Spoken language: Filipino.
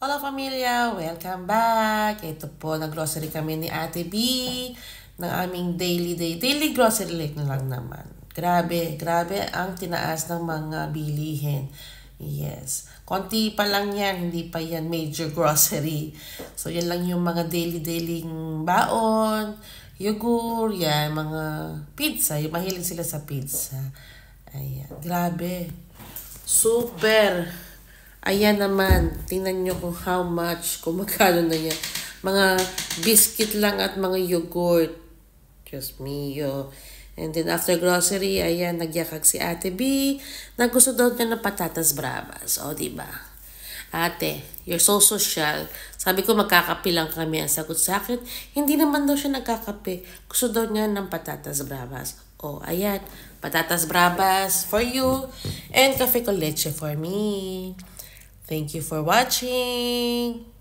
Hola familia! Welcome back! Ito po, nag-grocery kami ni Ate B ng aming daily grocery na lang naman. Grabe ang tinaas ng mga bilihin. Yes. Konti pa lang yan, hindi pa yan major grocery. So, yan lang yung mga daily baon, yogurt, yan, mga pizza. Yung mahilig sila sa pizza. Ayan. Grabe. Super. Ayan naman, tingnan nyo kung how much, kung magkano na yan. Mga biscuit lang at mga yogurt. Diyos mio. And then after grocery, ayan, nagyakag si Ate B. Nagusto daw niya ng patatas bravas. O, diba? Ate, you're so social. Sabi ko, magkakape lang kami. Ang sagot sa akin, hindi naman daw siya nagkakape. Gusto daw niya ng patatas bravas. O, ayan, patatas bravas for you. And cafe con leche for me. Thank you for watching.